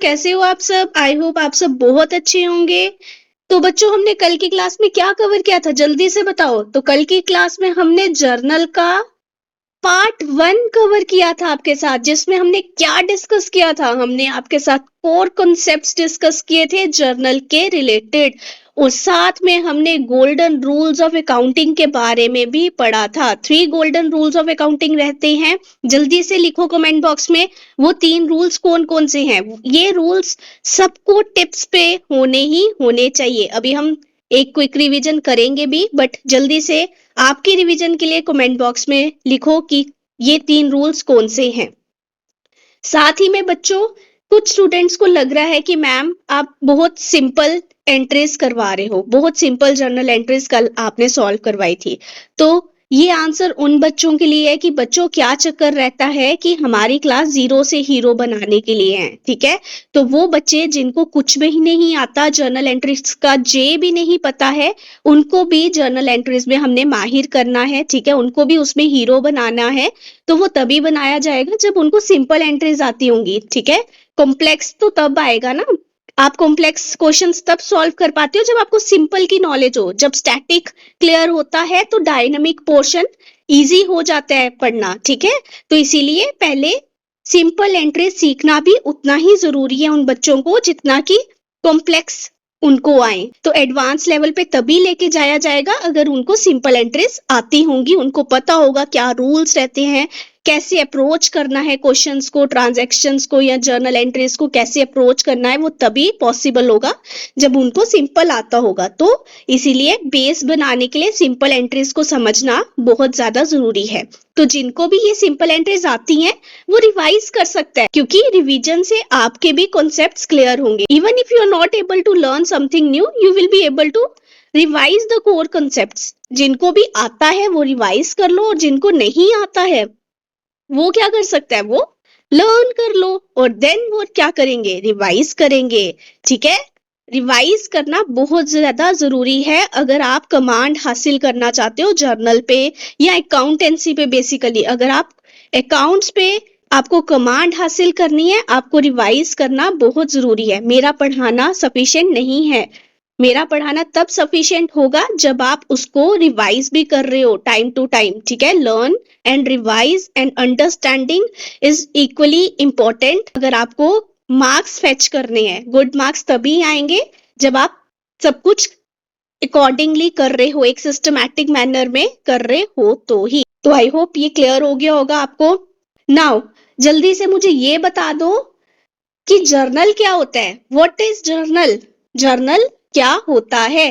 कैसे हो आप सब? आई होप आप सब बहुत अच्छे होंगे। तो बच्चों, हमने कल की क्लास में क्या कवर किया था, जल्दी से बताओ। तो कल की क्लास में हमने जर्नल का पार्ट 1 कवर किया था आपके साथ, जिसमें हमने क्या डिस्कस किया था। हमने आपके साथ 4 कॉन्सेप्ट्स डिस्कस किए थे जर्नल के रिलेटेड, और साथ में हमने गोल्डन रूल्स ऑफ अकाउंटिंग के बारे में भी पढ़ा था। 3 गोल्डन रूल्स ऑफ अकाउंटिंग रहते हैं। जल्दी से लिखो कमेंट बॉक्स में वो 3 रूल्स कौन कौन से हैं। ये रूल्स सबको टिप्स पे होने ही होने चाहिए। अभी हम एक क्विक रिवीजन करेंगे भी, बट जल्दी से आपकी रिवीजन के लिए कमेंट बॉक्स में लिखो कि ये 3 रूल्स कौन से हैं। साथ ही में बच्चों, कुछ स्टूडेंट्स को लग रहा है कि मैम आप बहुत सिंपल एंट्रीज करवा रहे हो, बहुत सिंपल जर्नल एंट्रीज कल आपने सॉल्व करवाई थी। तो ये आंसर उन बच्चों के लिए है कि बच्चों क्या चक्कर रहता है कि हमारी क्लास 0 से हीरो बनाने के लिए है, ठीक है। तो वो बच्चे जिनको कुछ भी नहीं आता, जर्नल एंट्रीज का जे भी नहीं पता है, उनको भी जर्नल एंट्रीज में हमने माहिर करना है, ठीक है। उनको भी उसमें हीरो बनाना है। तो वो तभी बनाया जाएगा जब उनको सिंपल एंट्रीज आती होंगी, ठीक है। कॉम्प्लेक्स तो तब आएगा ना, आप कॉम्प्लेक्स क्वेश्चंस तब सॉल्व कर पाते हो जब आपको सिंपल की नॉलेज हो। जब स्टैटिक क्लियर होता है तो डायनामिक पोर्शन इजी हो जाता है पढ़ना, ठीक है। तो इसीलिए पहले सिंपल एंट्री सीखना भी उतना ही जरूरी है उन बच्चों को जितना कि कॉम्प्लेक्स उनको आए। तो एडवांस लेवल पे तभी लेके जाया जाएगा अगर उनको सिंपल एंट्रीज आती होंगी, उनको पता होगा क्या रूल्स रहते हैं, कैसे अप्रोच करना है क्वेश्चंस को, ट्रांजैक्शंस को या जर्नल एंट्रीज को कैसे अप्रोच करना है। वो तभी पॉसिबल होगा जब उनको सिंपल आता होगा। तो इसीलिए बेस बनाने के लिए सिंपल एंट्रीज को समझना बहुत ज्यादा जरूरी है। तो जिनको भी ये सिंपल एंट्रीज आती हैं वो रिवाइज कर सकता है, क्योंकि रिवीजन से आपके भी कॉन्सेप्ट्स क्लियर होंगे। Even if you are not able to learn something new, you will be able to revise the core concepts. जिनको भी आता है वो रिवाइज कर लो, और जिनको नहीं आता है वो क्या कर सकता है, वो लर्न कर लो, और देन वो क्या करेंगे, रिवाइज करेंगे, ठीक है। रिवाइज करना बहुत ज्यादा जरूरी है अगर आप कमांड हासिल करना चाहते हो जर्नल पे या अकाउंटेंसी पे। बेसिकली अगर आप अकाउंट्स पे आपको कमांड हासिल करनी है, आपको रिवाइज करना बहुत जरूरी है। मेरा पढ़ाना सफिशिएंट नहीं है। मेरा पढ़ाना तब सफिशिएंट होगा जब आप उसको रिवाइज भी कर रहे हो टाइम टू टाइम, ठीक है। Learn and revise and understanding is equally important. अगर आपको मार्क्स फेच करने हैं, गुड मार्क्स तभी आएंगे जब आप सब कुछ अकॉर्डिंगली कर रहे हो, एक सिस्टमैटिक मैनर में कर रहे हो तो ही। तो आई होप ये क्लियर हो गया होगा आपको। नाउ जल्दी से मुझे ये बता दो कि जर्नल क्या होता है। What is journal? जर्नल क्या होता है?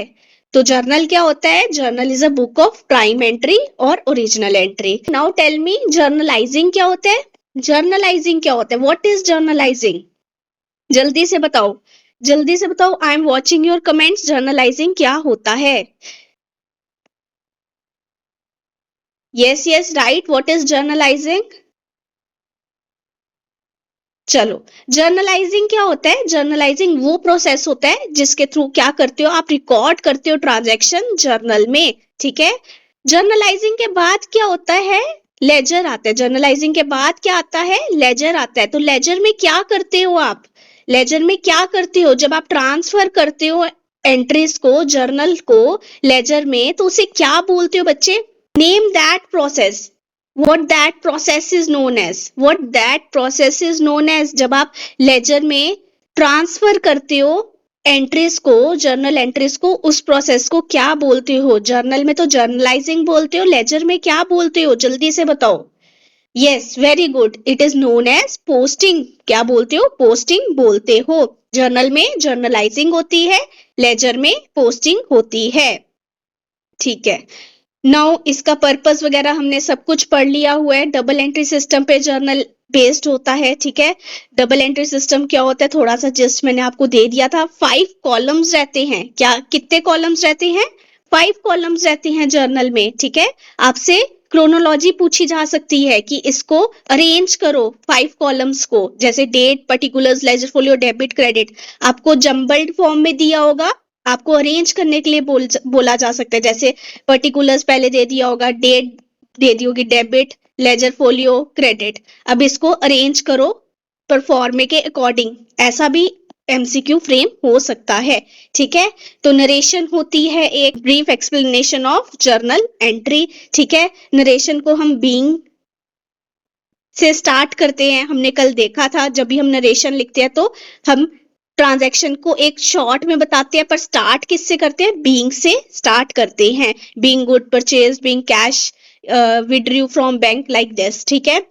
तो जर्नल क्या होता है? Journal is a book of prime entry और original entry. Now tell me, journalising क्या होता है? जर्नलाइजिंग क्या होता है? What is journalising? जल्दी से बताओ, जल्दी से बताओ। I am watching your comments. Journalising क्या होता है? Yes yes right, what is journalising? चलो, जर्नलाइजिंग क्या होता है? जर्नलाइजिंग वो प्रोसेस होता है जिसके थ्रू क्या करते हो, आप रिकॉर्ड करते हो ट्रांजैक्शन जर्नल में, ठीक है। जर्नलाइजिंग के बाद क्या होता है? लेजर आता है। जर्नलाइजिंग के बाद क्या आता है? लेजर आता है। तो लेजर में क्या करते हो आप? लेजर में क्या करते हो जब आप ट्रांसफर करते हो एंट्रीज को, जर्नल को लेजर में, तो उसे क्या बोलते हो बच्चे? Name that process. what that process is known as, what that process is known as। जब आप लेजर में ट्रांसफर करते हो एंट्रीज को, जर्नल एंट्रीज को, उस प्रोसेस को क्या बोलते हो? जर्नल में तो जर्नलाइजिंग बोलते हो, लेजर में क्या बोलते हो? जल्दी से बताओ। Yes very good, it is known as posting. क्या बोलते हो? पोस्टिंग बोलते हो। जर्नल में जर्नलाइजिंग होती है, लेजर में पोस्टिंग होती है, ठीक है। नाउ इसका पर्पस वगैरह हमने सब कुछ पढ़ लिया हुआ है। डबल एंट्री सिस्टम पे जर्नल बेस्ड होता है, ठीक है। डबल एंट्री सिस्टम क्या होता है, थोड़ा सा जस्ट मैंने आपको दे दिया था। 5 कॉलम्स रहते हैं। क्या, कितने कॉलम्स रहते हैं? 5 कॉलम्स रहते हैं जर्नल में, ठीक है। आपसे क्रोनोलॉजी पूछी जा सकती है कि इसको अरेंज करो 5 कॉलम्स को, जैसे date, particulars, ledger folio, debit, credit. आपको जम्बल्ड फॉर्म में दिया होगा, आपको अरेंज करने के लिए बोला जा सकता है। जैसे पर्टिकुलर्स पहले दे दिया होगा, डेट दे दी होगी, डेबिट, लेजर फोलियो, क्रेडिट। अब इसको अरेंज करो परफॉर्मे के अकॉर्डिंग, ऐसा भी एमसीक्यू फ्रेम हो सकता है। ठीक है, तो नरेशन होती है एक brief explanation of journal entry. ठीक है, नरेशन को हम बीइंग से स्टार्ट करते हैं। हमने कल देखा था जब भी हम नरेशन लिखते हैं तो हम ट्रांजैक्शन को एक शॉर्ट में बताते हैं, पर स्टार्ट किससे करते हैं? बीइंग से स्टार्ट करते हैं। Being good purchase, being cash withdrew from bank, like this. ठीक है,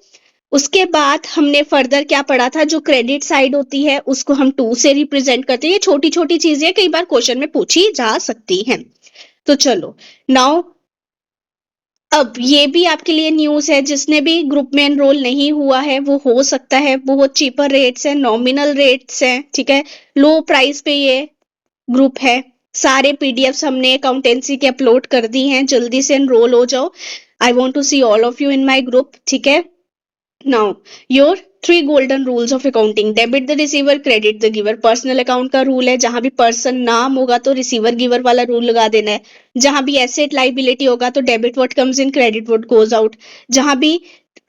उसके बाद हमने फर्दर क्या पढ़ा था? जो क्रेडिट साइड होती है उसको हम टू से रिप्रेजेंट करते हैं। ये छोटी छोटी चीजें कई बार क्वेश्चन में पूछी जा सकती हैं। तो चलो नाउ, अब ये भी आपके लिए न्यूज है, जिसने भी ग्रुप में एनरोल नहीं हुआ है वो हो सकता है। बहुत चीपर रेट्स हैं, नॉमिनल रेट्स हैं। ठीक है, लो प्राइस पे ये ग्रुप है। सारे पीडीएफ्स हमने अकाउंटेंसी के अपलोड कर दी हैं, जल्दी से एनरोल हो जाओ। I want to see all of you in my group. ठीक है, now your 3 golden rules of accounting: debit the receiver, credit the giver. Personal account का रूल है, जहां भी पर्सन नाम होगा तो रिसीवर गिवर वाला रूल लगा देना है। जहां भी एसेट लाइबिलिटी होगा तो debit what comes in, credit what goes out. जहां भी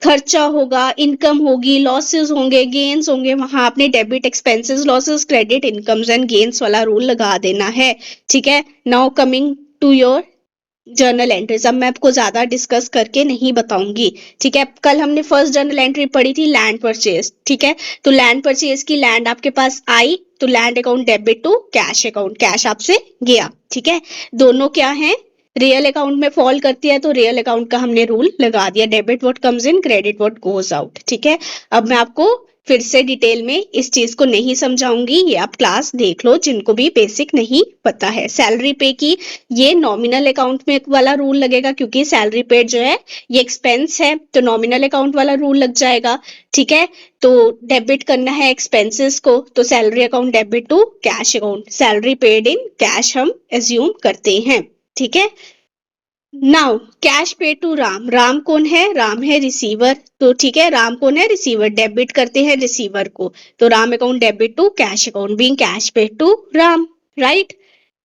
खर्चा होगा, इनकम होगी, लॉसेस होंगे, गेन्स होंगे, वहां आपने debit expenses losses, credit incomes and gains वाला रूल लगा देना है। ठीक है, now coming to your journal entries. अब मैं आपको ज्यादा डिस्कस करके नहीं बताऊंगी। ठीक है, कल हमने फर्स्ट जर्नल एंट्री पढ़ी थी लैंड परचेज। ठीक है, तो लैंड परचेज की लैंड आपके पास आई तो land account debit to cash account, cash आपसे गया। ठीक है, दोनों क्या है? रियल अकाउंट में फॉल करती है, तो रियल अकाउंट का हमने रूल लगा दिया, debit what comes in, credit what goes out. ठीक है, अब मैं आपको फिर से डिटेल में इस चीज को नहीं समझाऊंगी, ये आप क्लास देख लो जिनको भी बेसिक नहीं पता है। सैलरी पे की ये नॉमिनल अकाउंट में वाला रूल लगेगा, क्योंकि सैलरी पेड जो है ये एक्सपेंस है, तो नॉमिनल अकाउंट वाला रूल लग जाएगा। ठीक है, तो डेबिट करना है एक्सपेंसेस को, तो salary account debit to cash account, salary paid in cash हम एज्यूम करते हैं। ठीक है, now cash pay to Ram. Ram कौन है? राम है रिसीवर। तो ठीक है, राम कौन है? रिसीवर। डेबिट करते हैं रिसीवर को, तो Ram account debit to cash account, being cash pay to Ram. Right,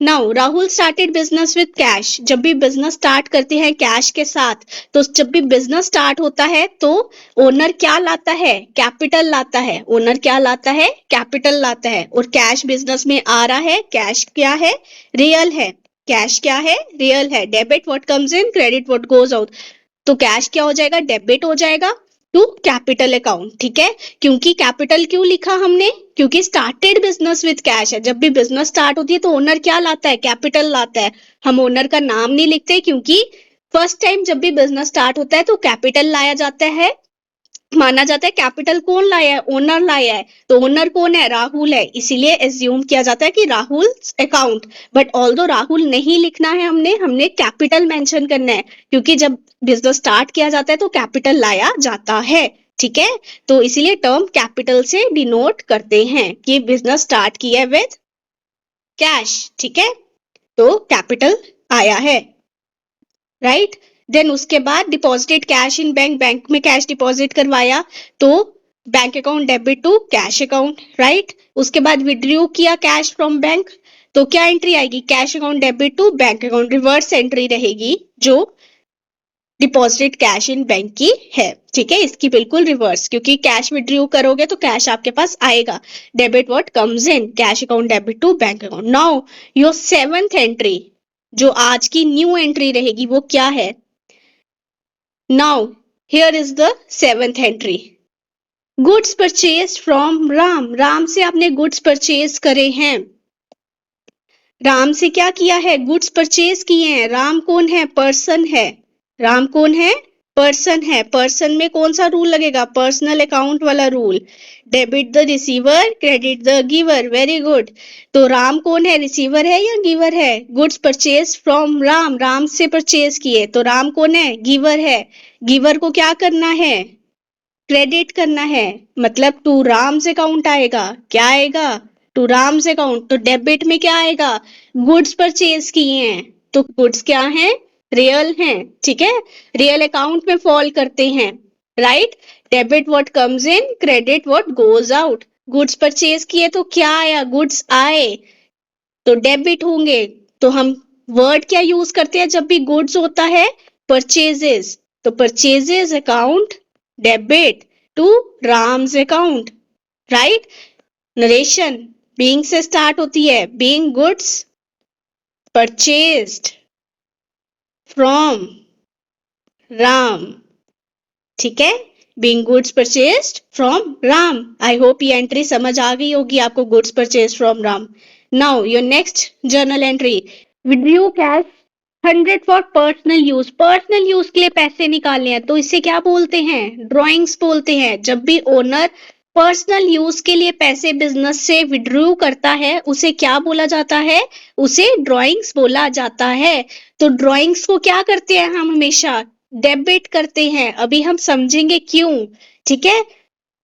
now Rahul started business with cash. जब भी बिजनेस स्टार्ट करते हैं कैश के साथ, तो जब भी बिजनेस स्टार्ट होता है तो ओनर क्या लाता है? कैपिटल लाता है। ओनर क्या लाता है? कैपिटल लाता है। और कैश बिजनेस में आ रहा है, कैश क्या है? रियल है। कैश क्या है? रियल है। Debit what comes in, credit what goes out. तो कैश क्या हो जाएगा? डेबिट हो जाएगा टू कैपिटल अकाउंट। ठीक है, क्योंकि कैपिटल क्यों लिखा हमने? क्योंकि स्टार्टेड बिजनेस विद कैश है। जब भी बिजनेस स्टार्ट होती है तो ओनर क्या लाता है? कैपिटल लाता है। हम ओनर का नाम नहीं लिखते, क्योंकि फर्स्ट टाइम जब भी बिजनेस स्टार्ट होता है तो कैपिटल लाया जाता है। माना जाता है कैपिटल कौन लाया है? ओनर लाया है। तो ओनर कौन है? राहुल है, इसीलिए एज्यूम किया जाता है कि Rahul account. But although Rahul नहीं लिखना है, हमने कैपिटल मेंशन करना है, क्योंकि जब बिजनेस स्टार्ट किया जाता है तो कैपिटल लाया जाता है। ठीक है, तो इसीलिए टर्म कैपिटल से डिनोट करते हैं कि बिजनेस स्टार्ट किया है विद कैश। ठीक है, तो कैपिटल आया है। राइट, देन उसके बाद deposited cash in bank. Bank में कैश डिपॉजिट करवाया, तो bank account debit to cash account. Right, उसके बाद विड्रू किया कैश फ्रॉम बैंक, तो क्या एंट्री आएगी? Cash account debit to bank account. Reverse entry रहेगी जो डिपॉजिटेड कैश इन बैंक की है। ठीक है, इसकी बिल्कुल रिवर्स, क्योंकि कैश विड्रू करोगे तो कैश आपके पास आएगा। Debit what comes in, cash account debit to bank account. Now your 7th entry, जो आज की न्यू एंट्री रहेगी, वो क्या है? Now here is the 7th entry, goods purchase from Ram. Ram से आपने गुड्स परचेज करे हैं। राम से क्या किया है? गुड्स परचेज किए हैं। राम कौन है? पर्सन है। राम कौन है? पर्सन है। पर्सन में कौन सा रूल लगेगा? पर्सनल अकाउंट वाला rule, debit the receiver, credit the giver. Very good. तो राम कौन है? रिसीवर है या गिवर है? Goods purchase from Ram, Ram से परचेज किए, तो राम कौन है? गिवर है। गिवर को क्या करना है? क्रेडिट करना है, मतलब टू राम्स अकाउंट आएगा। क्या आएगा? To Ram's account. तो डेबिट में क्या आएगा? गुड्स परचेज किए हैं, तो गुड्स क्या हैं? रियल हैं। ठीक है, रियल अकाउंट में फॉल करते हैं। Right, debit what comes in, credit what goes out. Goods purchase किए तो क्या आया? गुड्स आए, तो डेबिट होंगे। तो हम वर्ड क्या यूज करते हैं जब भी गुड्स होता है? परचेजेस। तो purchases account debit to Ram's account. Right. Narration being से स्टार्ट होती है, being goods purchased from Ram, ठीक है, being goods purchased from Ram. I hope ये एंट्री समझ आ गई होगी आपको, goods purchase from Ram. Now your next journal entry, withdrew cash 100 for personal use. Personal use के लिए पैसे निकालने हैं तो इसे क्या बोलते हैं, ड्रॉइंग्स बोलते हैं। जब भी ओनर पर्सनल यूज के लिए पैसे बिजनेस से विड्रू करता है उसे क्या बोला जाता है, उसे ड्रॉइंग्स बोला जाता है। तो ड्रॉइंग्स को क्या करते हैं हम हमेशा, डेबिट करते हैं। अभी हम समझेंगे क्यों, ठीक है।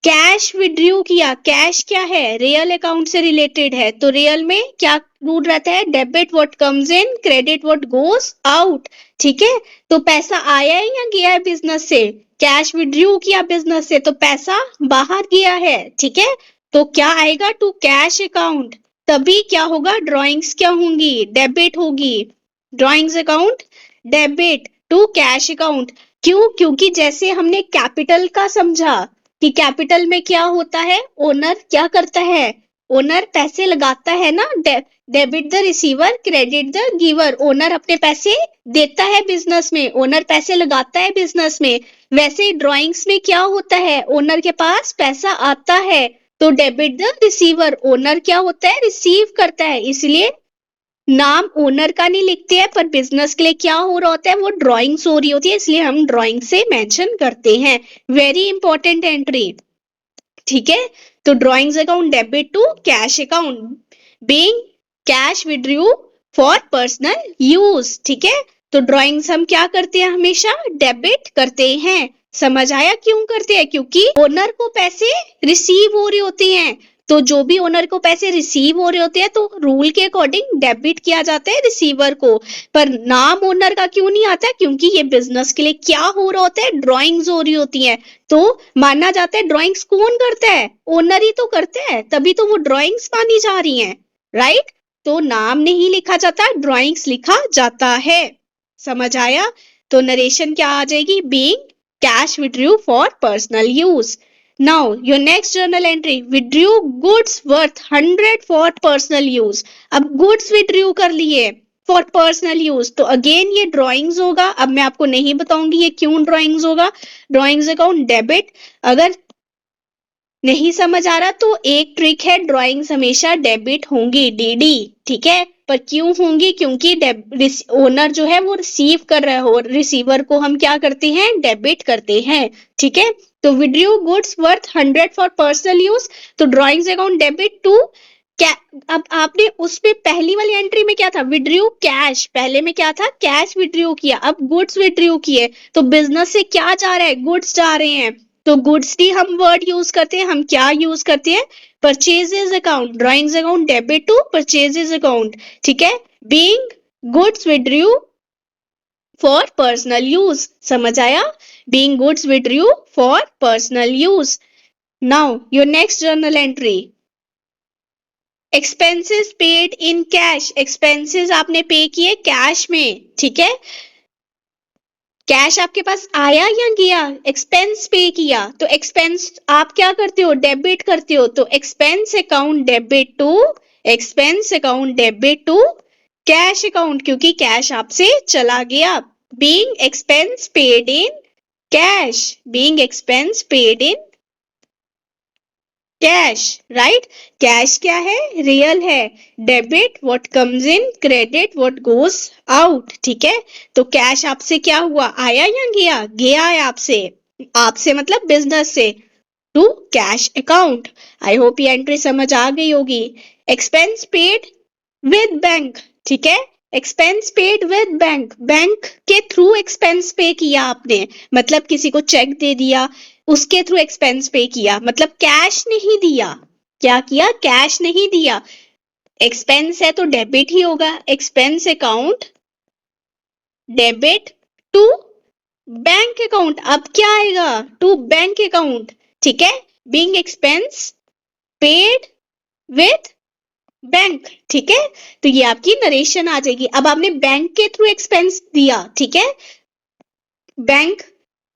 कैश विड्रू किया, कैश क्या है, रियल अकाउंट से रिलेटेड है, तो रियल में क्या रूल रहता है, debit what comes in, credit what goes out, ठीक है। तो पैसा आया है या गया है बिजनेस से, कैश विड्रू किया बिजनेस से तो पैसा बाहर गया है, ठीक है। तो क्या आएगा, टू कैश अकाउंट, तभी क्या होगा, ड्रॉइंग्स क्या होंगी, डेबिट होगी। Drawings account debit to cash account. क्यों, क्योंकि जैसे हमने कैपिटल का समझा कि कैपिटल में क्या होता है, ओनर क्या करता है, ओनर पैसे लगाता है ना, debit the receiver credit the giver, owner अपने पैसे देता है बिजनेस में, ओनर पैसे लगाता है बिजनेस में। वैसे ही ड्रॉइंग्स में क्या होता है, ओनर के पास पैसा आता है तो डेबिट द रिसीवर, ओनर क्या होता है, रिसीव करता है। इसलिए नाम ओनर का नहीं लिखते हैं, पर बिजनेस के लिए क्या हो रहा होता है, वो ड्राइंग्स हो रही होती है, इसलिए हम ड्राइंग से मेंशन करते हैं। वेरी इंपॉर्टेंट एंट्री, ठीक है। तो drawings account debit to cash account, being cash withdrew for personal use, ठीक है। तो ड्राइंग्स हम क्या करते हैं, हमेशा डेबिट करते हैं। समझ आया क्यों करते हैं, क्योंकि ओनर को पैसे रिसीव हो रहे होते हैं, तो जो भी ओनर को पैसे रिसीव हो रहे होते हैं तो रूल के अकॉर्डिंग डेबिट किया जाता है रिसीवर को। पर नाम ओनर का क्यों नहीं आता, क्योंकि ये बिजनेस के लिए क्या हो रहा होता है, ड्राइंग्स हो रही होती है, तो माना जाता है ड्राइंग्स कौन करता है, ओनर ही तो करता है, तभी तो वो ड्राइंग्स मानी जा रही हैं, राइट। तो नाम नहीं लिखा जाता, ड्राइंग्स लिखा जाता है। समझ आया। तो नरेशन क्या आ जाएगी, being cash withdrew for personal use. Now your next journal entry, withdrew goods worth 100 for personal use. अब गुड्स विड्रू कर लिए फॉर पर्सनल यूज, तो अगेन ये ड्राइंग्स होगा। अब मैं आपको नहीं बताऊंगी ये क्यों ड्राइंग्स होगा, ड्राइंग्स अकाउंट डेबिट। अगर नहीं समझ आ रहा तो एक ट्रिक है, ड्राइंग्स हमेशा डेबिट होंगी, डीडी, ठीक है। पर क्यों होंगी, क्योंकि ओनर जो है वो रिसीव कर रहा हो, रिसीवर को हम क्या करते हैं, डेबिट करते हैं, ठीक है। तो withdrew goods worth 100 for personal use, तो ड्राइंग्स अकाउंट डेबिट टू अब आपने उसमें पहली वाली एंट्री में क्या था, विड्रू कैश, पहले में क्या था, कैश विड्रू किया, अब गुड्स विड्रू किए, तो बिजनेस से क्या जा रहा है, गुड्स जा रहे हैं, तो गुड्स की हम वर्ड यूज करते हैं, हम क्या यूज करते हैं, purchases account, drawings account debit to purchases account, ठीक है। Being goods withdrew for personal use, समझ आया, being goods withdrew for personal use. Now your next journal entry, expenses paid in cash, expenses आपने pay किए cash में, ठीक है। Cash आपके पास आया या गया, एक्सपेंस पे किया, तो एक्सपेंस आप क्या करते हो, डेबिट करते हो, तो expense account debit to, expense account debit to cash account, क्योंकि कैश आपसे चला गया। Being expense paid in cash, being expense paid in cash, right. Cash क्या है, रियल है, debit what comes in, credit what goes out, ठीक है। तो कैश आपसे क्या हुआ, आया या गया, गया है आपसे, आपसे मतलब बिजनेस से, to cash account. I hope ये एंट्री समझ आ गई होगी। एक्सपेंस पेड विद बैंक, ठीक है, expense paid with bank, bank के थ्रू एक्सपेंस पे किया आपने, मतलब किसी को चेक दे दिया, उसके थ्रू एक्सपेंस पे किया, मतलब कैश नहीं दिया, क्या किया, कैश नहीं दिया। एक्सपेंस है तो डेबिट ही होगा, expense account debit to bank account, अब क्या आएगा, टू बैंक अकाउंट, ठीक है। Being expense paid with bank, ठीक है। तो ये आपकी नरेशन आ जाएगी। अब आपने बैंक के थ्रू एक्सपेंस दिया, ठीक है, बैंक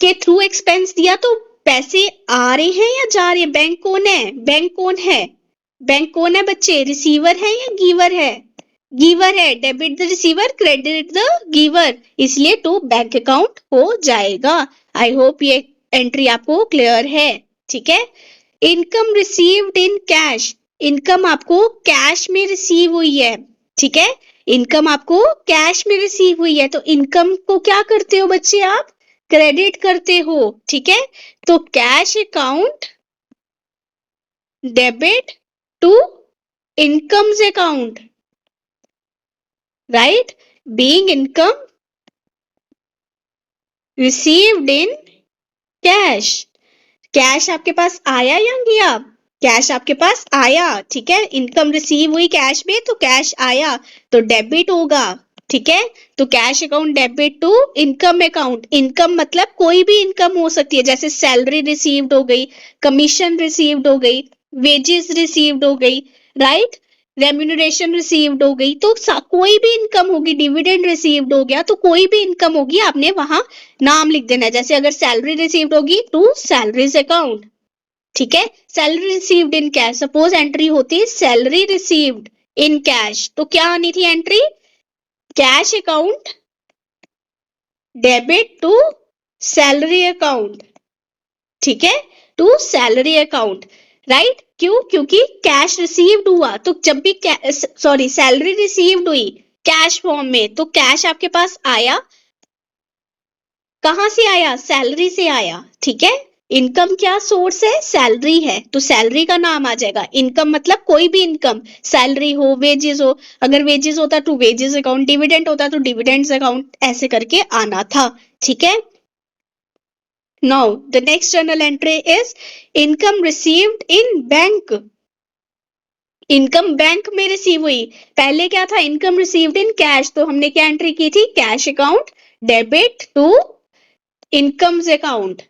के थ्रू एक्सपेंस दिया तो पैसे आ रहे हैं या जा रहे हैं? बैंक कौन है? बैंक कौन है? बैंक कौन है बच्चे? रिसीवर है या गिवर है? गिवर है। Debit the receiver, credit the giver, इसलिए टू बैंक अकाउंट हो जाएगा। आई होप ये एंट्री आपको क्लियर है। ठीक है। Income received in cash, income आपको कैश में रिसीव हुई है। ठीक है, इनकम आपको कैश में रिसीव हुई है, तो इनकम को क्या करते हो बच्चे आप? क्रेडिट करते हो। ठीक है, तो cash account debit to incomes account, right? Being income received in cash. Cash आपके पास आया या गया? कैश आपके पास आया। ठीक है, इनकम रिसीव हुई कैश में, तो कैश आया, तो डेबिट होगा। ठीक है, तो cash account debit to income account. Income मतलब कोई भी इनकम हो सकती है, जैसे सैलरी रिसीव्ड हो गई, कमीशन रिसीव्ड हो गई, वेजेस रिसीव्ड हो गई, राइट? रेम्यूनरेशन रिसीव्ड हो गई, तो कोई भी इनकम होगी, डिविडेंड रिसीव्ड हो गया, तो कोई भी इनकम होगी, आपने वहां नाम लिख देना है। जैसे अगर सैलरी रिसीव्ड होगी टू सैलरीज अकाउंट। ठीक है, salary received in cash, suppose entry होती सैलरी रिसीव्ड इन कैश, तो क्या आनी थी entry? Cash account debit to salary account. ठीक है, टू सैलरी अकाउंट, राइट? क्यों? क्योंकि कैश रिसीव्ड हुआ, तो जब भी सॉरी सैलरी रिसीव्ड हुई कैश फॉर्म में, तो कैश आपके पास आया, कहां से आया? सैलरी से आया। ठीक है, इनकम क्या सोर्स है? सैलरी है, तो सैलरी का नाम आ जाएगा। इनकम मतलब कोई भी इनकम, सैलरी हो, वेजेस हो, अगर वेजेस होता तो वेजेस अकाउंट, डिविडेंड होता तो डिविडेंड्स अकाउंट, ऐसे करके आना था। ठीक है, now the next journal entry is income received in bank. Income bank में रिसीव हुई। पहले क्या था? इनकम रिसीव्ड इन कैश, तो हमने क्या एंट्री की थी? Cash account debit to incomes account.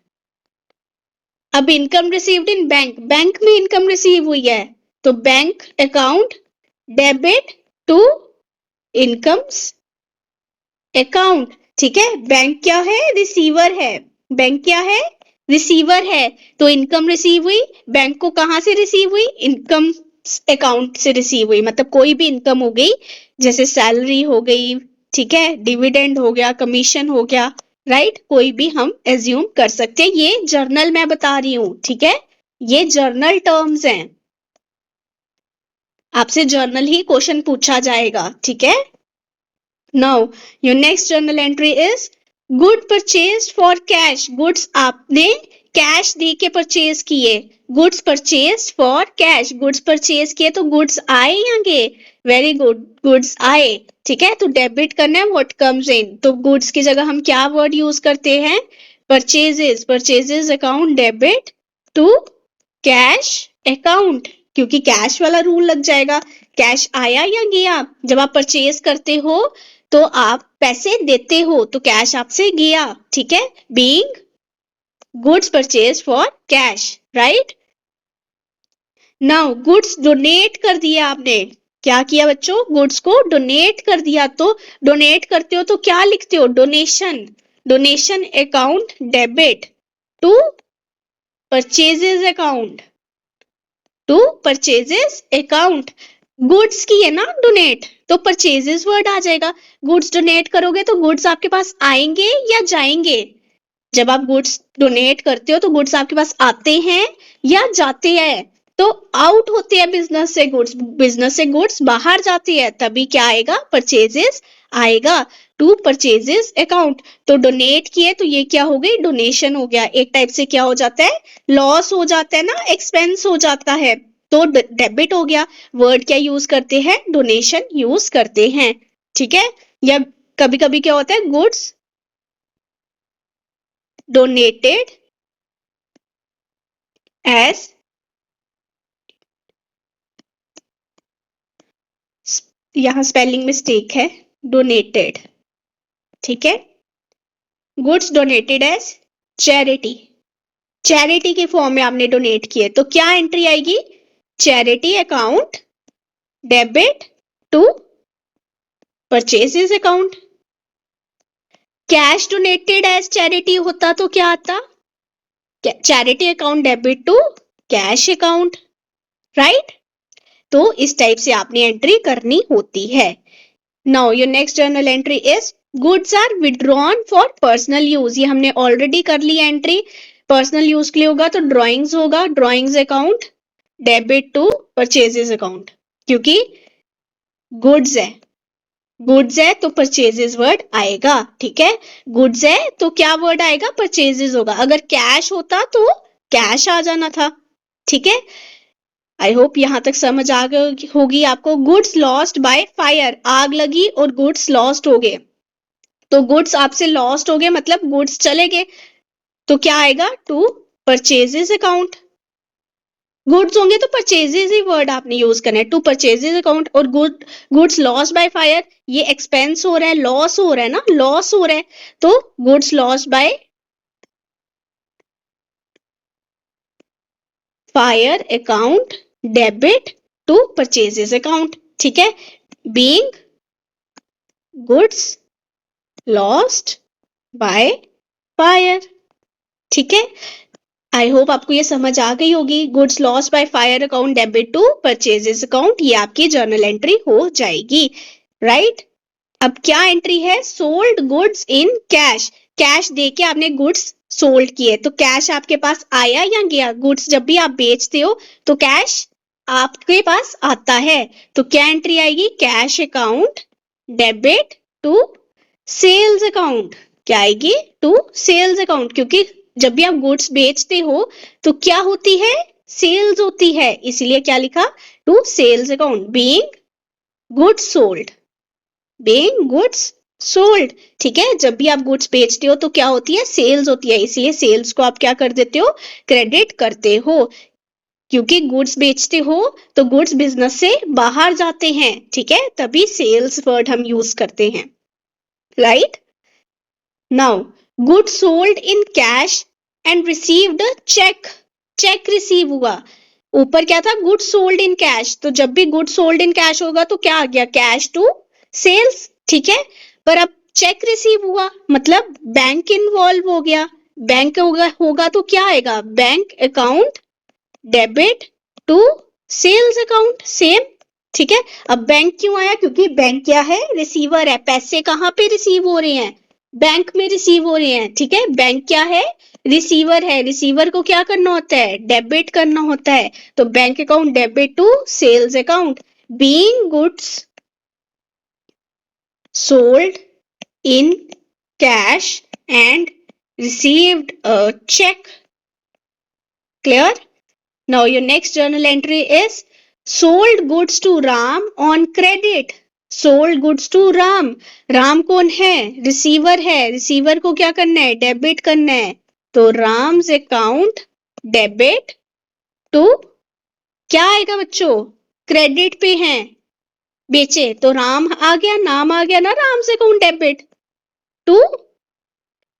अब income received in bank, bank में इनकम रिसीव हुई है, तो bank account debit to incomes account. ठीक है, बैंक क्या है? रिसीवर है। बैंक क्या है? रिसीवर है, तो इनकम रिसीव हुई, बैंक को कहां से रिसीव हुई? इनकम अकाउंट से रिसीव हुई, मतलब कोई भी इनकम हो गई, जैसे सैलरी हो गई, ठीक है, डिविडेंड हो गया, कमीशन हो गया, राइट? कोई भी हम एज्यूम कर सकते हैं। ये जर्नल मैं बता रही हूं, ठीक है, ये जर्नल टर्म्स हैं, आपसे जर्नल ही क्वेश्चन पूछा जाएगा। ठीक है, now your next journal entry is good purchase for cash. Goods आपने कैश दे के परचेज किए, goods purchase for cash, goods purchase किए, तो गुड्स आए या गए? वेरी गुड, गुड्स आए। ठीक है, तो डेबिट करना है व्हाट कम्स इन, तो गुड्स की जगह हम क्या वर्ड यूज करते हैं? Purchases, purchases account debit to cash account, क्योंकि कैश वाला रूल लग जाएगा। कैश आया या गया? जब आप परचेज करते हो तो आप पैसे देते हो, तो कैश आपसे गया। ठीक है, being goods purchase for cash, right? Now goods donate कर दिया आपने, क्या किया बच्चों? गुड्स को डोनेट कर दिया, तो डोनेट करते हो तो क्या लिखते हो? Donation, donation account debit to purchases account, to purchases account. Goods की है ना डोनेट, तो परचेजेस वर्ड आ जाएगा। गुड्स डोनेट करोगे तो गुड्स आपके पास आएंगे या जाएंगे? जब आप गुड्स डोनेट करते हो तो गुड्स आपके पास आते हैं या जाते हैं? तो आउट होते हैं बिजनेस से गुड्स, बिजनेस से गुड्स बाहर जाती है, तभी क्या आएगा? परचेजेस आएगा, टू परचेजेस अकाउंट। तो डोनेट किए तो ये क्या हो गई? डोनेशन हो गया। एक टाइप से क्या हो जाता है? लॉस हो जाता है ना, एक्सपेंस हो जाता है, तो डेबिट हो गया। वर्ड क्या यूज करते हैं? डोनेशन यूज करते हैं। ठीक है, या कभी कभी क्या होता है? गुड्स डोनेटेड एज, यहां स्पेलिंग मिस्टेक है, डोनेटेड। ठीक है, goods donated as charity, charity के फॉर्म में आपने डोनेट किए, तो क्या एंट्री आएगी? Charity account debit to purchases account. Cash donated as charity होता तो क्या आता? Charity account debit to cash account, right. तो इस टाइप से आपने एंट्री करनी होती है। Now your next journal entry is goods are withdrawn for personal use. ये हमने ऑलरेडी कर ली एंट्री, पर्सनल यूज के लिए होगा तो ड्रॉइंग्स होगा, drawings account debit to purchases account, क्योंकि गुड्स है, गुड्स है तो परचेजेस वर्ड आएगा, ठीक है। गुड्स है तो क्या वर्ड आएगा, परचेजेस होगा। अगर कैश होता तो कैश आ जाना था, ठीक है। आई होप यहां तक समझ आ गई होगी आपको। गुड्स लॉस्ट बाय फायर, आग लगी और गुड्स लॉस्ट हो गए, तो गुड्स आपसे लॉस्ट हो गए मतलब गुड्स चले गए, तो क्या आएगा, टू परचेजेस अकाउंट। गुड्स होंगे तो परचेजेस ही वर्ड आपने यूज करना है, टू परचेजेस अकाउंट। और गुड्स लॉस बाय फायर, ये एक्सपेंस हो रहा है, लॉस हो रहा है ना, लॉस हो रहा है, तो goods loss by fire account debit to purchases account, ठीक है। Being goods lost by fire, ठीक है। आई होप आपको ये समझ आ गई होगी। Goods lost by fire account debit to purchases account, ये आपकी जर्नल एंट्री हो जाएगी, राइट। अब क्या एंट्री है, sold goods in cash. Cash दे के आपने गुड्स सोल्ड किए, तो कैश आपके पास आया या गया। गुड्स जब भी आप बेचते हो तो कैश आपके पास आता है, तो क्या एंट्री आएगी, cash account debit to sales account. क्या आएगी, टू सेल्स अकाउंट, क्योंकि जब भी आप गुड्स बेचते हो तो क्या होती है, सेल्स होती है, इसीलिए क्या लिखा, to sales account. Being goods sold, being goods sold, ठीक है। जब भी आप गुड्स बेचते हो तो क्या होती है, सेल्स होती है, इसलिए सेल्स को आप क्या कर देते हो, क्रेडिट करते हो, क्योंकि गुड्स बेचते हो तो गुड्स बिजनेस से बाहर जाते हैं, ठीक है, तभी सेल्स वर्ड हम यूज करते हैं, right. Now good sold in cash and received a cheque, cheque receive हुआ। ऊपर क्या था, गुड सोल्ड इन कैश, तो जब भी गुड सोल्ड इन कैश होगा तो क्या आ गया, कैश टू सेल्स, ठीक है। पर अब चेक रिसीव हुआ मतलब बैंक इन्वॉल्व हो गया, बैंक होगा तो क्या आएगा, bank account debit to sales account, same, ठीक है। अब बैंक क्यों आया, क्योंकि बैंक क्या है, रिसीवर है, पैसे कहाँ पे रिसीव हो रहे हैं, बैंक में रिसीव हो रहे हैं, ठीक है। बैंक क्या है, रिसीवर है, रिसीवर को क्या करना होता है, डेबिट करना होता है, तो bank account debit to sales account. Being goods sold in cash and received a cheque, clear. Now your next journal entry is sold goods to Ram on credit. Sold goods to Ram. Ram कौन है, receiver है, receiver को क्या करना है, debit करना है, तो राम्स अकाउंट डेबिट टू क्या आएगा बच्चों, क्रेडिट पे हैं, बेचे तो राम आ गया, नाम आ गया ना, Ram's account debit to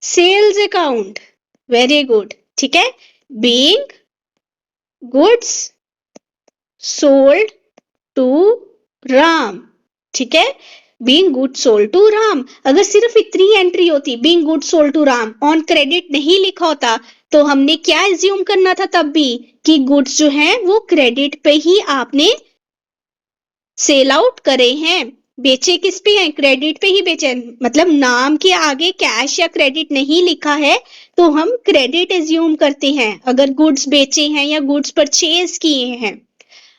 sales account, very good, ठीक है। Being goods sold to Ram, ठीक है, being good sold to Ram. अगर सिर्फ इतनी एंट्री होती, being good sold to Ram, on credit नहीं लिखा होता, तो हमने क्या एज्यूम करना था तब भी, कि गुड्स जो हैं वो क्रेडिट पे ही आपने सेल आउट करे हैं, बेचे किस पे हैं, क्रेडिट पे ही बेचे, मतलब नाम के आगे कैश या क्रेडिट नहीं लिखा है तो हम क्रेडिट एज्यूम करते हैं अगर गुड्स बेचे हैं या गुड्स परचेज किए हैं।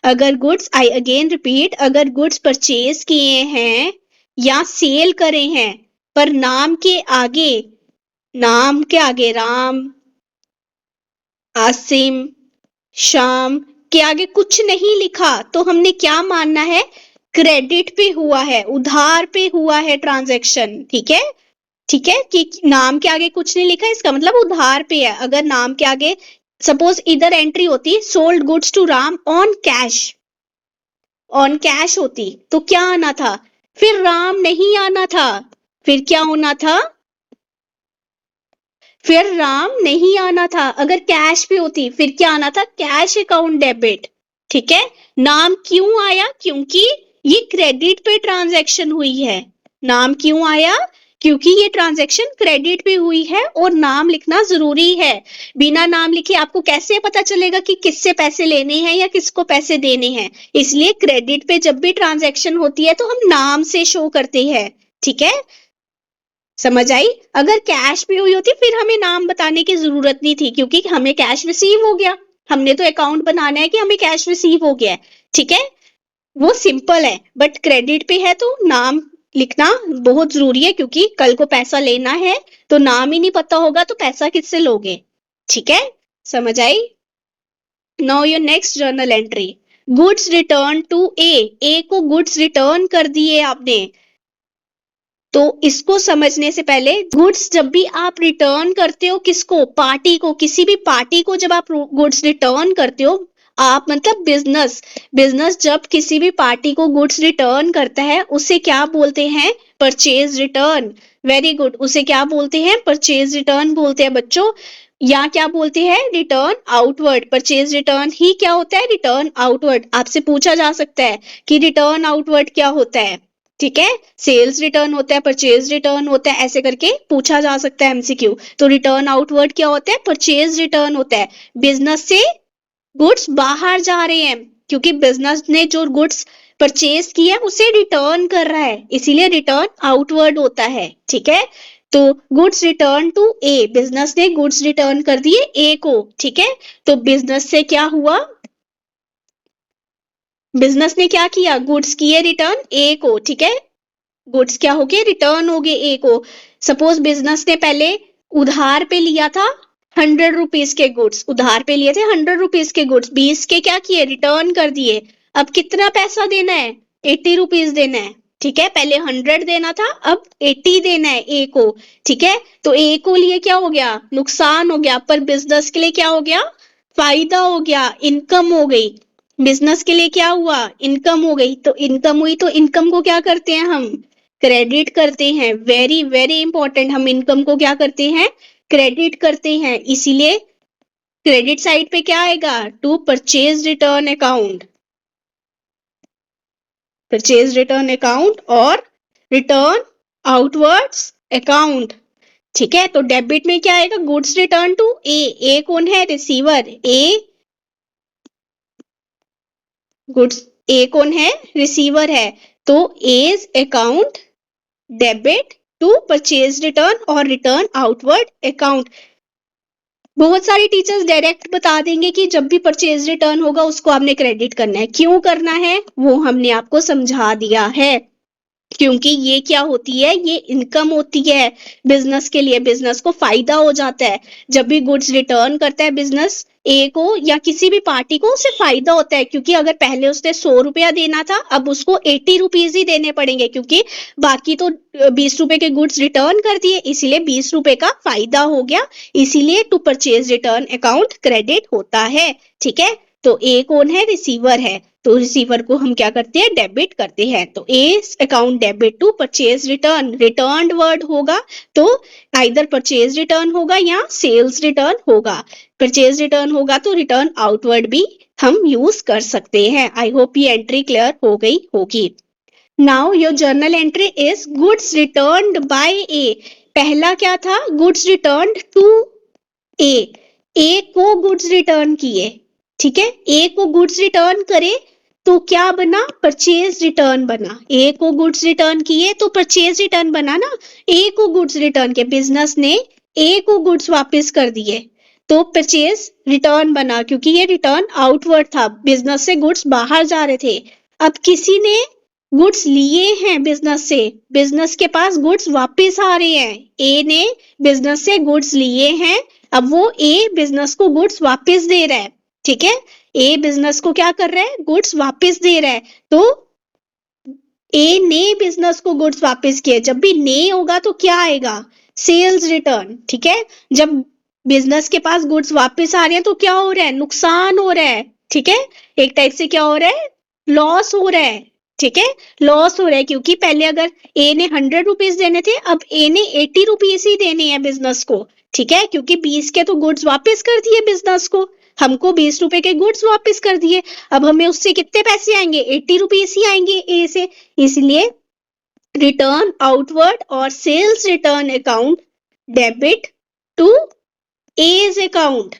अगर गुड्स, आई अगेन रिपीट, अगर गुड्स परचेज किए हैं या सेल करे हैं पर नाम के आगे राम, आसिम, शाम के आगे कुछ नहीं लिखा, तो हमने क्या मानना है, क्रेडिट पे हुआ है, उधार पे हुआ है ट्रांजैक्शन, ठीक है, ठीक है। कि नाम के आगे कुछ नहीं लिखा, इसका मतलब उधार पे है। अगर नाम के आगे सपोज इधर एंट्री होती sold goods to Ram on cash, on cash होती तो क्या आना था, फिर राम नहीं आना था, फिर क्या होना था, फिर राम नहीं आना था। अगर कैश पे होती फिर क्या आना था, कैश अकाउंट डेबिट, ठीक है। नाम क्यों आया, क्योंकि ये क्रेडिट पे ट्रांजैक्शन हुई है, नाम क्यों आया, क्योंकि ये ट्रांजैक्शन क्रेडिट पे हुई है और नाम लिखना जरूरी है। बिना नाम लिखे आपको कैसे पता चलेगा कि किससे पैसे लेने हैं या किसको पैसे देने हैं। इसलिए क्रेडिट पे जब भी ट्रांजैक्शन होती है तो हम नाम से शो करते हैं। ठीक है, समझ आई। अगर कैश पे हुई होती फिर हमें नाम बताने की जरूरत नहीं थी, क्योंकि हमें कैश रिसीव हो गया। हमने तो अकाउंट बनाना है कि हमें कैश रिसीव हो गया है। ठीक है, वो सिंपल है। बट क्रेडिट पे है तो नाम लिखना बहुत जरूरी है, क्योंकि कल को पैसा लेना है तो नाम ही नहीं पता होगा तो पैसा किससे लोगे। ठीक है, समझ आई। Now your next journal entry, goods return to A को गुड्स रिटर्न कर दिए आपने। तो इसको समझने से पहले, गुड्स जब भी आप रिटर्न करते हो किसको, पार्टी को, किसी भी पार्टी को जब आप गुड्स रिटर्न करते हो, आप मतलब बिजनेस, बिजनेस जब किसी भी पार्टी को गुड्स रिटर्न करता है उसे क्या बोलते हैं, परचेज रिटर्न। वेरी गुड, उसे क्या बोलते हैं, परचेज रिटर्न बोलते हैं बच्चों। या क्या बोलते हैं, रिटर्न आउटवर्ड। परचेज रिटर्न ही क्या होता है, रिटर्न आउटवर्ड। आपसे पूछा जा सकता है कि रिटर्न आउटवर्ड क्या होता है। ठीक है, सेल्स रिटर्न होता है, परचेज रिटर्न होता है, ऐसे करके पूछा जा सकता है एमसीक्यू। तो रिटर्न आउटवर्ड क्या होता है, परचेज रिटर्न होता है। बिजनेस से गुड्स बाहर जा रहे हैं, क्योंकि बिजनेस ने जो गुड्स परचेज किया है उसे रिटर्न कर रहा है, इसीलिए रिटर्न आउटवर्ड होता है। ठीक है, तो goods return to A, business ने गुड्स रिटर्न कर दिए ए को। ठीक है, तो बिजनेस से क्या हुआ, बिजनेस ने क्या किया, गुड्स किए रिटर्न ए को। ठीक है, गुड्स क्या हो गए, रिटर्न हो गए ए को। सपोज बिजनेस ने पहले उधार पे लिया था 100 रुपीज के गुड्स, उधार पे लिए थे 100 रुपीज के गुड्स, 20 के क्या किए, रिटर्न कर दिए। अब कितना पैसा देना है, 80 रुपीज देना है। ठीक है, पहले 100 देना था, अब 80 देना है ए को। ठीक है, तो ए को लिए क्या हो गया, नुकसान हो गया, पर बिजनेस के लिए क्या हो गया, फायदा हो गया, इनकम हो गई। बिजनेस के लिए क्या हुआ, इनकम हो गई। तो इनकम हुई तो इनकम को क्या करते हैं हम, क्रेडिट करते हैं। वेरी वेरी इंपॉर्टेंट, हम इनकम को क्या करते हैं, क्रेडिट करते हैं। इसीलिए क्रेडिट साइड पे क्या आएगा, to purchase return account, purchase return account और रिटर्न आउटवर्ड्स अकाउंट। ठीक है, तो डेबिट में क्या आएगा, गुड्स रिटर्न टू ए कौन है, रिसीवर, ए गुड्स, ए कौन है, रिसीवर है। तो A's account debit to purchase return और रिटर्न आउटवर्ड अकाउंट। बहुत सारे टीचर्स डायरेक्ट बता देंगे कि जब भी परचेज रिटर्न होगा उसको आपने क्रेडिट करना है। क्यों करना है वो हमने आपको समझा दिया है, क्योंकि ये क्या होती है, ये इनकम होती है बिजनेस के लिए, बिजनेस को फायदा हो जाता है। जब भी गुड्स रिटर्न करता है बिजनेस ए को या किसी भी पार्टी को, उसे फायदा होता है, क्योंकि अगर पहले उसने 100 रुपया देना था अब उसको 80 रुपीज ही देने पड़ेंगे, क्योंकि बाकी तो 20 रुपए के गुड्स रिटर्न कर दिए, इसीलिए 20 रुपए का फायदा हो गया। इसीलिए to purchase return account credit होता है। ठीक है, तो ए कौन है, रिसीवर है, तो रिसीवर को हम क्या करते हैं, डेबिट करते हैं। तो A account debit to purchase return, return word होगा तो आइदर परचेज रिटर्न होगा या सेल्स रिटर्न होगा। परचेज रिटर्न होगा तो रिटर्न आउटवर्ड भी हम यूज कर सकते हैं। आई होप ये एंट्री क्लियर हो गई होगी। Now your journal entry is goods returned by A. पहला क्या था, गुड्स रिटर्न्ड टू ए को गुड्स रिटर्न किए। ठीक है, ए को गुड्स रिटर्न करे तो क्या बना, परचेज रिटर्न बना। ए को गुड्स रिटर्न किए तो परचेज रिटर्न बना ना। ए को गुड्स रिटर्न किए, बिजनेस ने ए को गुड्स वापस कर दिए तो परचेज रिटर्न बना, क्योंकि ये रिटर्न आउटवर्ड था, बिजनेस से गुड्स बाहर जा रहे थे। अब किसी ने गुड्स लिए हैं बिजनेस से, बिजनेस के पास गुड्स वापस आ रहे हैं। ए ने बिजनेस से गुड्स लिए हैं, अब वो ए बिजनेस को गुड्स वापस दे रहा है। ठीक है, ए बिजनेस को क्या कर रहा है, गुड्स वापस दे रहा है। तो ए ने बिजनेस को गुड्स वापस किए, जब भी ने होगा तो क्या आएगा, सेल्स रिटर्न। ठीक है, जब बिजनेस के पास गुड्स वापस आ रहे हैं तो क्या हो रहा है, नुकसान हो रहा है। ठीक है, एक टाइप से क्या हो रहा है, लॉस हो रहा है। ठीक है, लॉस हो रहा है, क्योंकि पहले अगर ए ने 100 रुपीज देने थे अब ए ने 80 रुपीज ही देने हैं बिजनेस को। ठीक है, क्योंकि 20 के तो गुड्स वापस कर दिए बिजनेस को, हमको 20 रुपए के गुड्स वापस कर दिए, अब हमें उससे कितने पैसे आएंगे, 80 रुपीज ही आएंगे ए से। इसलिए रिटर्न आउटवर्ड और sales return account debit to A's account,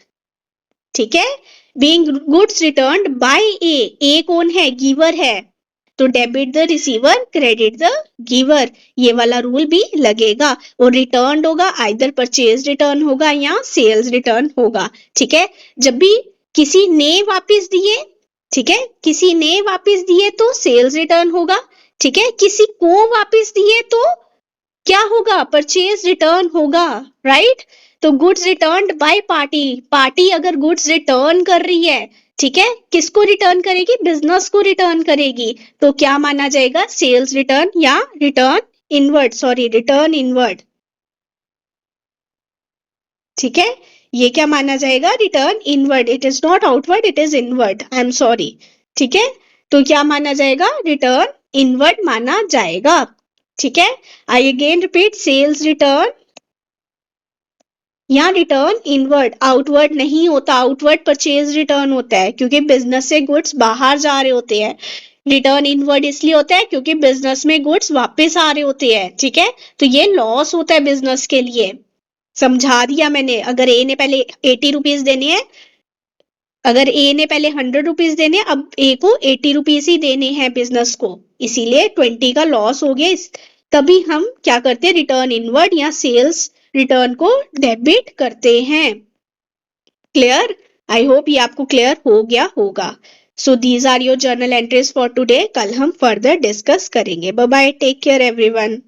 ठीक है। Being goods return by A कौन है, गिवर है, तो debit the receiver credit the giver, ये वाला रूल भी लगेगा। और रिटर्न होगा आइदर परचेज रिटर्न होगा या सेल्स रिटर्न होगा, ठीक है। जब भी किसी ने वापस दिए, ठीक है, किसी ने वापस दिए तो सेल्स रिटर्न होगा, ठीक है। किसी को वापस दिए तो क्या होगा, परचेज रिटर्न होगा, राइट। तो goods return by party, party अगर गुड्स रिटर्न कर रही है, ठीक है, किसको रिटर्न करेगी, बिजनेस को रिटर्न करेगी, तो क्या माना जाएगा, सेल्स रिटर्न या return inward, sorry return inward, ठीक है। ये क्या माना जाएगा, return inward, it is not outward it is inward, I am sorry, ठीक है। तो क्या माना जाएगा, रिटर्न इनवर्ड माना जाएगा, ठीक है। I again repeat, sales return या रिटर्न इनवर्ड, आउटवर्ड नहीं होता, आउटवर्ड परचेज रिटर्न होता है क्योंकि बिजनेस से गुड्स बाहर जा रहे होते हैं। रिटर्न इनवर्ड इसलिए होता है क्योंकि बिजनेस में गुड्स वापस आ रहे होते हैं, ठीक है। तो ये लॉस होता है बिजनेस के लिए, समझा दिया मैंने। अगर ए ने पहले 80 रुपीज देने हैं, अगर ए ने पहले 100 रुपीज देने, अब ए को 80 रुपीज ही देने हैं बिजनेस को, इसीलिए 20 का लॉस हो गया। तभी हम क्या करते हैं, रिटर्न इनवर्ड या सेल्स रिटर्न को डेबिट करते हैं। क्लियर, आई होप ये आपको क्लियर हो गया होगा। So these are your journal entries for today, कल हम फर्दर डिस्कस करेंगे। Bye bye, take care everyone.